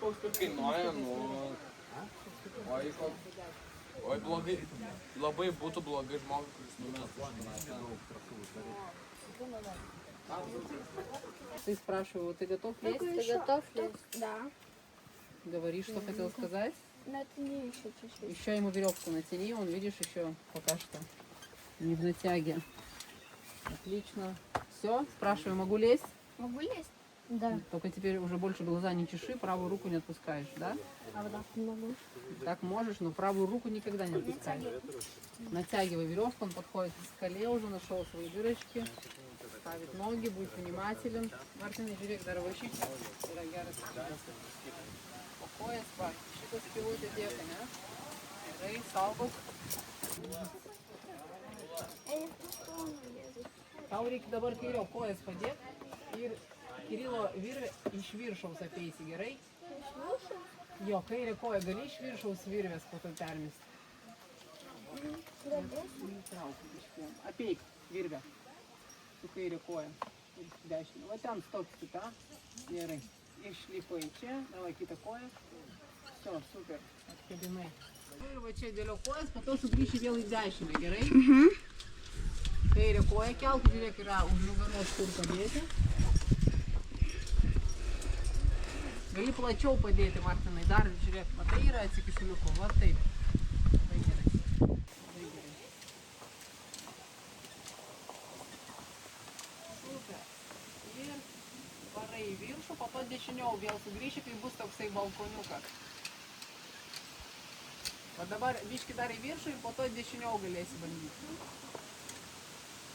koks kaip kainuoja, nu... Oi, blogai, labai būtų blogai žmogui, kuris numestų. Ты спрашивал, ты готов лезть? Ты готов лезть? Да. Говори, что хотел сказать. Натяни еще чуть-чуть. Еще ему веревку натяни, он, видишь, еще пока что не в натяге. Отлично. Все, спрашиваю, могу лезть? Могу лезть? Да. Только теперь уже больше глаза не чеши, правую руку не отпускаешь, да? А вот так не могу. Так можешь, но правую руку никогда не отпускаешь. Натягивай веревку, он подходит к скале, уже нашел свои дырочки. Ставит ноги, будь внимателен. Мартин, žiūrėk, dar vašyk. Yra geras. O kojas va, šitas skylutė dėka, ne? Gerai, saugok. Tau reikia dabar kairio kojas padėti ir Kirilo virvę iš viršaus apeisi, gerai? Iš viršaus? Jo, kairė koja gali iš viršaus virvės po to permesti. Apeik virvę su kairė koja ir su dešinė. Va ten stoksti tą. Gerai. Išlipai čia, davai kitą koją. Все, super. Atkabinai. Ir va čia dėlio kojas, po to sugrįši vėl į dešinę, gerai? Kairė koja kelk, žiūrėk, yra už nugaros kur padėti. Gali plačiau padėti, Martinai, dar žiūrėk, matai yra atsikišuliuko, va taip. Labai gerai. Labai gerai. Super. Ir varai į viršų, po to dešiniau vėl sugrįši, kai bus toksai balkoniukas. Va dabar biški dar į viršų ir po to dešiniau galėsi bandyti.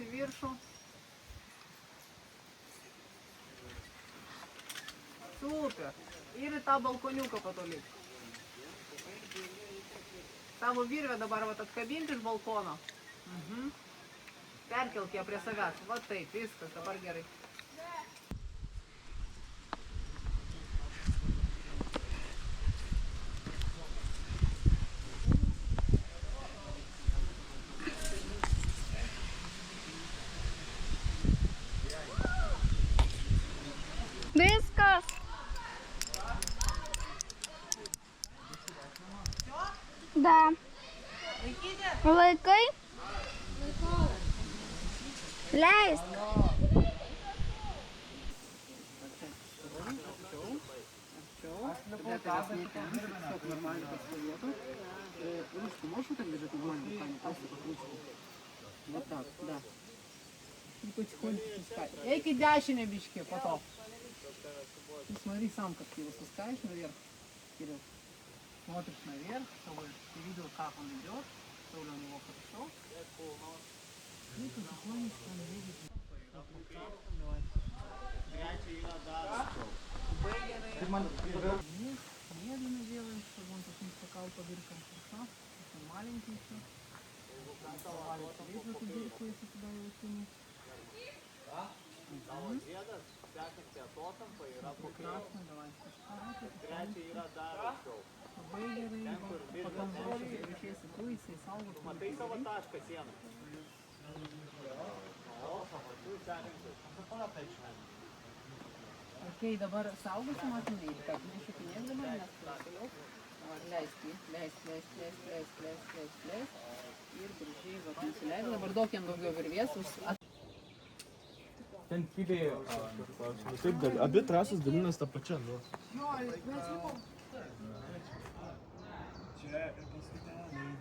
Į viršų. Super. Ir į tą balkoniuką patolik. Tavo virvę dabar vat atkabinti iš balkono. Perkelk ją prie savęs. Va taip, viskas, dabar gerai. Viskas. Да. Laikai? Leisk. Для тебя все нормально под стовету. Ручку можешь вот так держать нормально руками, просто как ручку? Вот так, да. И потихоньку спускай. Эй, кидящий бички потом. И смотри сам, как ты его спускаешь наверх, Кирилл. Смотришь наверх, чтобы ты видел, как он идет, что ли у него хорошо. И потихонечку он едет. Давай. Медленно делаем, чтобы он тут не скакал по дыркам. Хорошо? Он маленький еще. Завалится весь в эту дырку, если туда его тянуть. Прекрасно, давай. Labai gerai, потом больше reikėsi tu įsisaugot. Matai savo tašką sieną. Ok, dabar saugosi Martinai, kad nešukinės dabar, nes toliau. Leisk, ir gražiai nusileidai. Dabar duok jam daugiau virvės. Ten tyliai, taip, abi trasos dalinas tą pačią, nu. Čia ir paskutinė.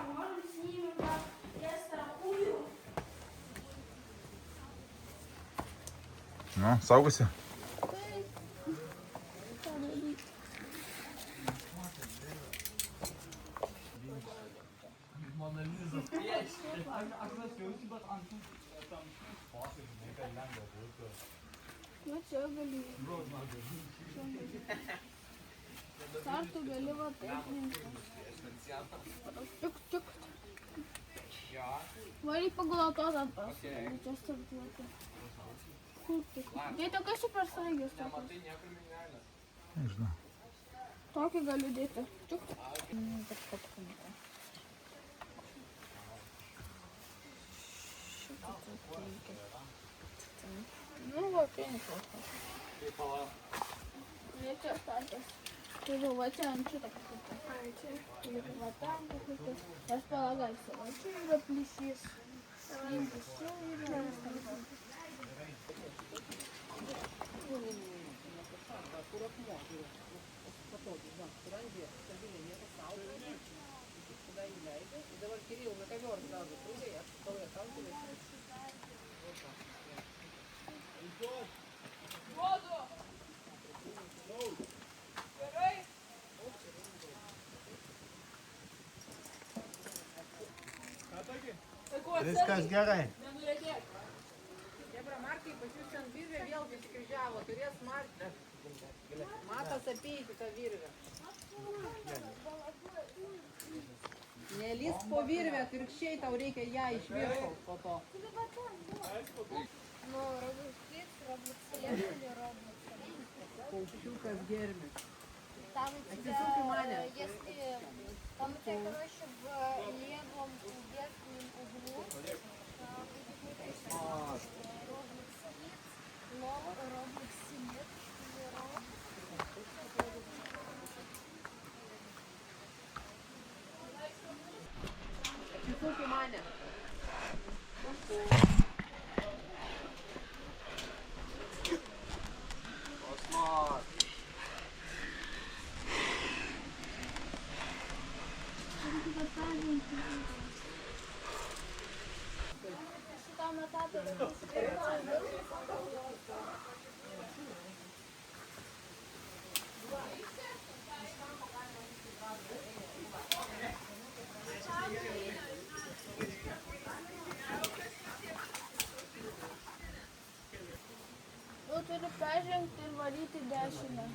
Можно снимем, как я страхую. Ну, saugosi. Nu čia gali. Sartų gali va taip rinkti. Čiuk, čiuk. Varyk pagal autodantą. Čia startuoti. Kur tik? Dėti, kas čia per sąjungės tokios? Nežinau. Tokį galiu dėti. Čiuk. Nu, va, 5 procentų. Ne čia startas. Turiu va čia ant šitą kažkokį. Ir va tam kažkokį. Aš palagaisiu. Va čia yra plyšys. Rinkis čia ir yra startas. Dabar Кирилл на ковер сразу прыгай, а потом я там Viskas gerai. Chebra, Markai, pas jūs ten virvė vėl susikryžiavo, turės Markai. Matas apeiti tą virvę. Nelįsk po virvę, atvirkščiai tau reikia ją iš viršaus po to. Ну, Roblox Kids, Roblox Select или Roblox. Paukščiukas Germis. Там у Отсюда тебя, Маня. если... Там у тебя, короче, в левом верхнем углу будет написано Roblox Kids, Roblox Select или Roblox. Чесуки, Маня. Космос. Если там на этапе Nu, turi peržengti ir varyti dešinę.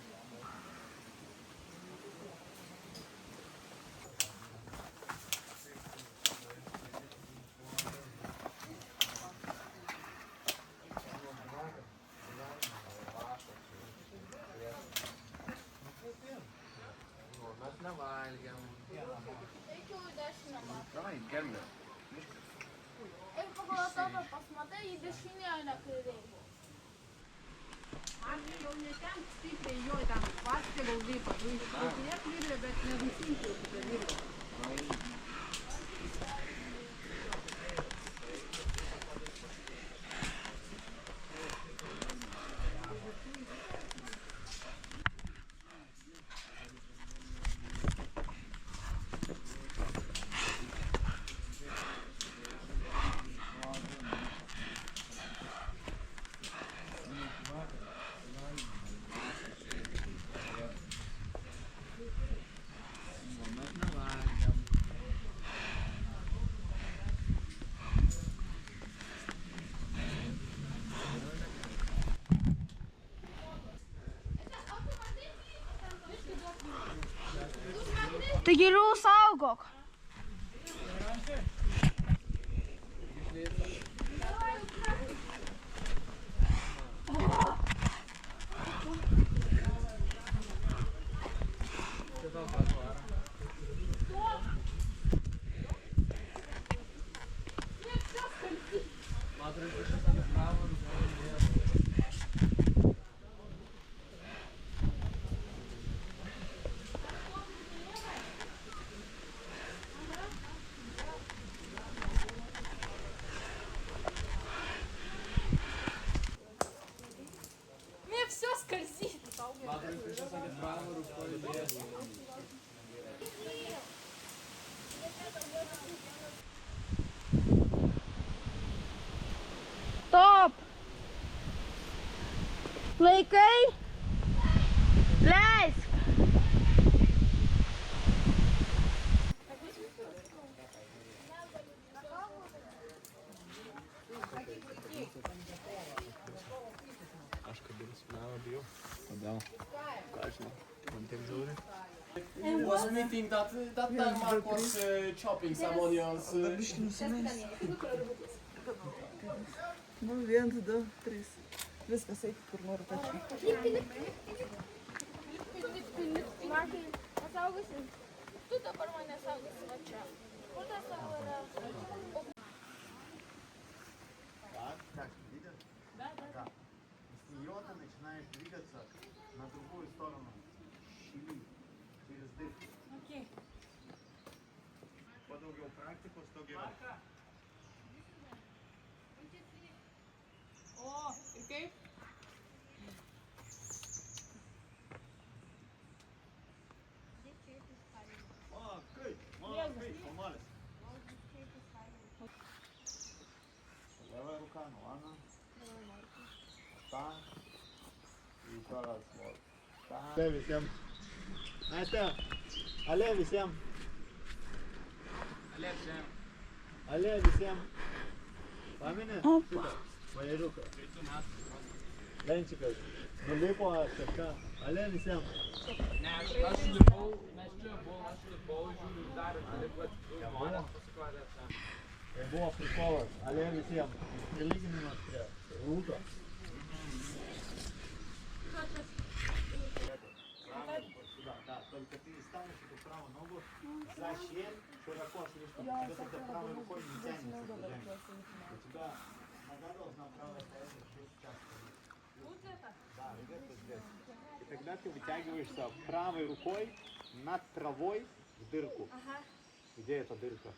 Mes nevalgiam. Eik jau į dešinę, man. Davai, gelmė. Eik pagal atomą, pasmatai į dešinę, o ne kairėj. Markai jau ne ten stipriai jo, ten pastegau lipa. Tu išlėk virvę, bet nenusimti jau šitą virvę. Tai geriau saugok. Мне все скользит. Стоп! Laikai! Leisk! Aš kabinu. Was meeting that time Mark was chopping some onions. Nu, 1, 2, 3. Viskas, eik kur nori tačiau. Markai, nesaugosi. Tu dabar mane saugosi va čia. Kur tas tavo yra? Так, видишь? Да. С нее ты начинаешь двигаться на другую сторону. Щели. Через дырку. Окей. Подолгил практику 100 герой. О, ir kaip? Помолись. Левая рука, ну ладно. Так. И еще раз вот. Так. Левый всем. Настя. А левый всем. А левый всем. Памяти? Опа. Моя рука. Ленчика. Ну липо, така. А левый всем. Als je de bol daar Buvo prikolas, ale visiems. Prilyginimas prie rūto. Да, только ты ставишь эту правую ногу за щель, широко слишком. Когда ты правой рукой не тянешь это движение. У тебя нога должна правая стоять здесь часто. Вот это? Да, где-то здесь. И тогда ты вытягиваешься правой рукой над травой в дырку. Где эта дырка?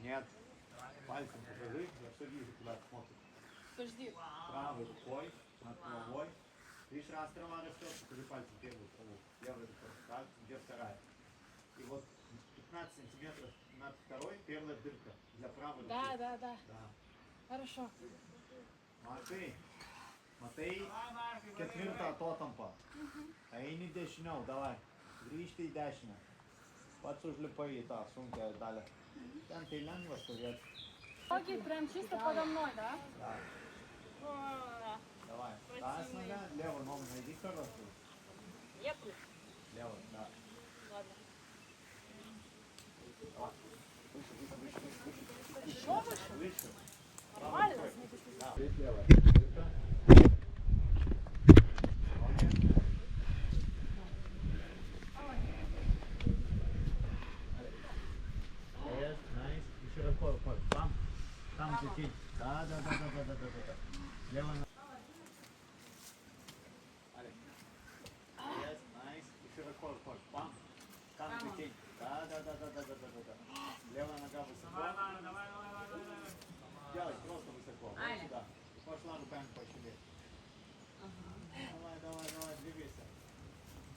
Нет. Пальцем покажи, я все вижу, куда ты смотришь. Подожди. Правой рукой над травой. Видишь, раз трава растет, покажи пальцем первую траву. Левой рукой. Так, где вторая? И вот 15 сантиметров над второй первая дырка для правой руки. Да. Хорошо. Matai, ketvirtą atotampą. Eini dešiniau, davai. Grįžti į dešinę. Pats užlipai į tą sunkią dalį. Ten tai lengva stovėti. Окей, прям чисто подо мной, да? Да. Давай. Таз нога, левую ногу найди хорошую. Левую, да. Ладно. Давай. Выше. Еще выше? Выше. Нормально? Да. Левая. Там чуть-чуть. Да. Лево. Yes, nice. И широко рукой. Пам. Там чуть-чуть. Да. Левая нога высоко. Делай просто высоко. Вот сюда. И пошла руками по щели. Давай, двигайся.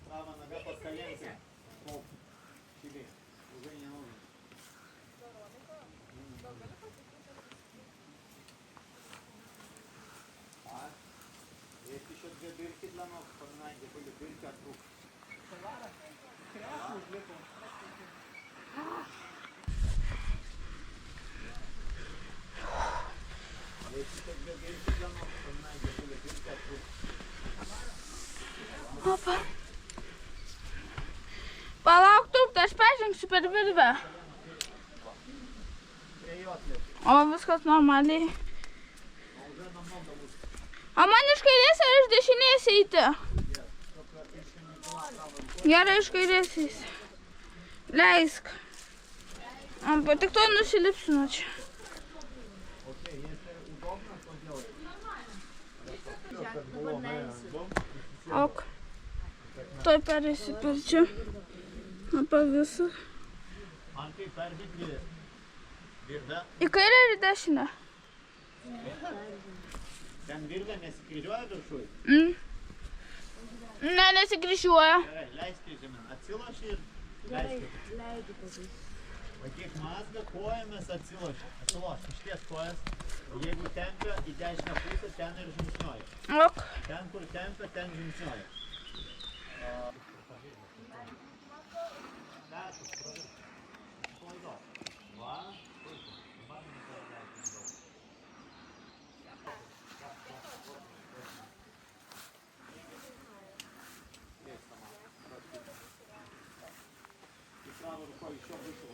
Правая нога под коленкой. Хоп. Щели. Уже не нужно. Так. Есть еще две дырки для ног. Вспоминай, где были дырки от рук. Есть еще две дырки для ног. Вспоминай, где были дырки от рук. Opa. Palauk truputį, aš peržengsiu per virvę. Prie jo atliep. O viskas normaliai. Уже намного лучше. O man iš kairės ar iš dešinės eiti? Gerai, iš kairės eisi. Leisk. Tik to nusilipsiu nuo čia. Окей, если удобно, то делай. Как было, наверное, Ok. Tuoj pereisiu per čia. Apie visą. Antai perbėgti virvę. Į kairę ir į dešinę. Ten virvė nesikryžiuoja viršui. Ne, nesikryžiuoja. Gerai, leiskite žemyn. Atsiloši ir leiskite. Pakiek mazgą, kojomis atsiloši. Atsiloši, išties kojas. Jeigu tempia į dešinę pusę, ten ir žingsniuoji. Ok. Ten, kur tempia, ten žingsniuoji. все выше